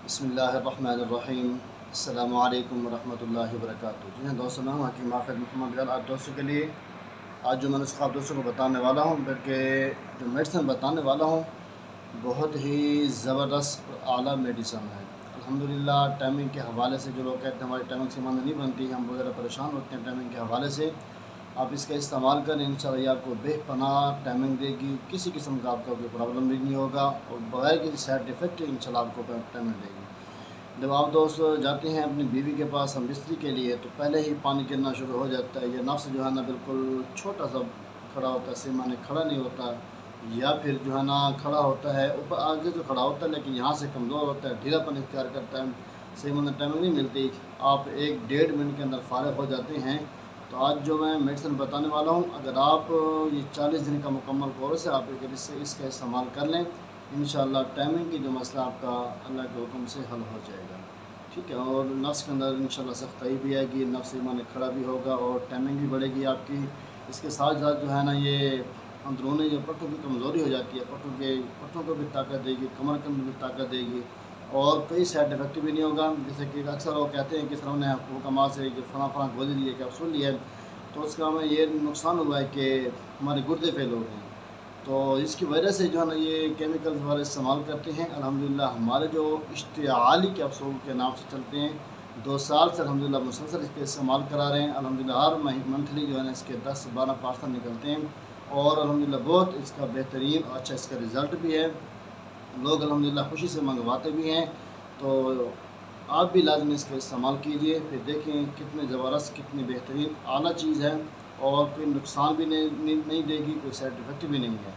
بسم اللہ الرحمن الرحیم۔ السلام علیکم ورحمۃ اللہ وبرکاتہ۔ جی ہاں دوستوں، میں ہوں حکیم حافظ محمد بلال، آپ دوستوں کے لیے آج جو میں نسخہ آپ دوستوں کو بتانے والا ہوں، بلکہ جو میڈیسن بتانے والا ہوں بہت ہی زبردست اور اعلیٰ میڈیسن ہے الحمدللہ۔ ٹائمنگ کے حوالے سے جو لوگ کہتے ہیں ہماری ٹائمنگ سے ماند نہیں بنتی، ہم وغیرہ پریشان ہوتے ہیں ٹائمنگ کے حوالے سے، آپ اس کا استعمال کریں، انشاءاللہ یہ آپ کو بے پناہ ٹائمنگ دے گی، کسی قسم کا آپ کا کوئی پرابلم بھی نہیں ہوگا اور بغیر کسی سائڈ افیکٹ انشاءاللہ آپ کو ٹائمنگ دے گی۔ جب آپ دوست جاتے ہیں اپنی بیوی کے پاس ہم بستری کے لیے تو پہلے ہی پانی گرنا شروع ہو جاتا ہے، یہ نفس جو ہے نا بالکل چھوٹا سا کھڑا ہوتا ہے، سیمانے کھڑا نہیں ہوتا، یا پھر جو ہے نا کھڑا ہوتا ہے اوپر آگے تو کھڑا ہوتا ہے لیکن یہاں سے کمزور ہوتا ہے، ڈھیلا پن اختیار کرتا ہے، صحیح ٹائمنگ نہیں ملتی، آپ 1-1.5 منٹ کے اندر فارغ ہو جاتے ہیں۔ تو آج جو میں میڈیسن بتانے والا ہوں، اگر آپ یہ 40 دن کا مکمل کورس ہے، آپ اس کا استعمال کر لیں، انشاءاللہ ٹائمنگ کی جو مسئلہ آپ کا اللہ کے حکم سے حل ہو جائے گا، ٹھیک ہے، اور نفس کے اندر انشاءاللہ سختائی بھی آئے گی، نفس ایمان کھڑا بھی ہوگا اور ٹائمنگ بھی بڑھے گی آپ کی۔ اس کے ساتھ ساتھ جو ہے نا یہ اندرونی جو پٹھوں کی کمزوری ہو جاتی ہے، پٹھوں کو بھی طاقت دے گی، کمر کے اندر بھی طاقت دے گی اور کوئی سائڈ افیکٹ بھی نہیں ہوگا۔ جیسے کہ اکثر لوگ کہتے ہیں کہ سر نے حکمات سے جو فلاں گولی لی ہے، کیپسول لی ہے، تو اس کا ہمیں یہ نقصان ہوا ہے کہ ہمارے گردے فیل ہو گئے ہیں، تو اس کی وجہ سے جو ہے نا یہ کیمیکلز والے استعمال کرتے ہیں۔ الحمدللہ ہمارے جو اشتعالی کیپسول کے نام سے چلتے ہیں، 2 سال سے الحمدللہ مسلسل اس کے استعمال کرا رہے ہیں، الحمدللہ ہر منتھلی جو ہے نا اس کے 10-12 پارسل نکلتے ہیں اور الحمدللہ بہت اس کا بہترین اور اچھا اس کا رزلٹ بھی ہے، لوگ الحمدللہ خوشی سے منگواتے بھی ہیں۔ تو آپ بھی لازمی اس کا استعمال کیجئے، پھر دیکھیں کتنے زبردست، کتنی بہترین اعلیٰ چیز ہے اور کوئی نقصان بھی نہیں دے گی، کوئی سائڈ افیکٹ بھی نہیں ہے۔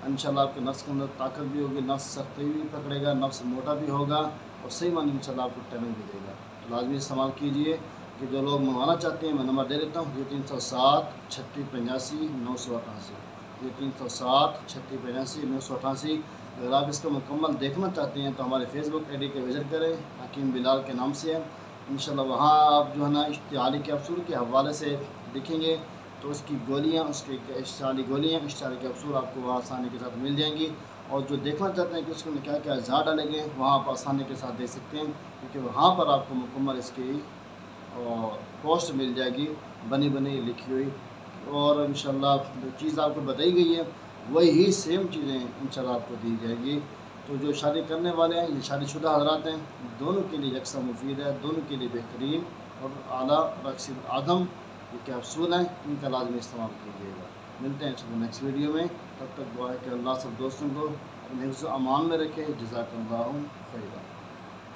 انشاءاللہ آپ کے نفس کے اندر طاقت بھی ہوگی، نفس سختی بھی پکڑے گا، نفس موٹا بھی ہوگا اور صحیح معنی انشاءاللہ آپ کو ٹائمنگ بھی دے گا۔ تو لازمی استعمال کیجئے۔ کہ جو لوگ منگوانا چاہتے ہیں میں نمبر دے دیتا ہوں، یہ 307 3685 988، یہ 307 3685 988۔ اگر آپ اس کو مکمل دیکھنا چاہتے ہیں تو ہمارے فیس بک آئی ڈی کو وزٹ کریں، حکیم بلال کے نام سے ہے، انشاءاللہ وہاں آپ جو ہے نا اشتعالی کیپسول کے حوالے سے دکھیں گے تو اس کی گولیاں، اس کی اشتعالی گولیاں، اشتعالی کیپسول آپ کو وہاں آسانی کے ساتھ مل جائیں گی، اور جو دیکھنا چاہتے ہیں کہ اس میں کیا کیا اجزاء ڈالیں گے وہاں آپ آسانی کے ساتھ دیکھ سکتے ہیں، کیونکہ وہاں پر آپ کو مکمل اس کی پوسٹ مل جائے گی، بنی لکھی ہوئی، اور انشاءاللہ جو چیز آپ کو بتائی گئی ہے وہی سیم چیزیں انشاءاللہ آپ کو دی جائے گی۔ تو جو شادی کرنے والے ہیں، یہ شادی شدہ حضرات ہیں، دونوں کے لیے یکساں مفید ہے، دونوں کے لیے بہترین اور اعلیٰ رقص اعظم یہ کیپسول ہیں، ان کا لازمی استعمال کیجیے گا۔ ملتے ہیں انشاءاللہ نیکسٹ ویڈیو میں، تب تک دعا ہے کہ اللہ سب دوستوں کو اپنے حفظ و امان میں رکھے۔ جزاک اللہ خیرا۔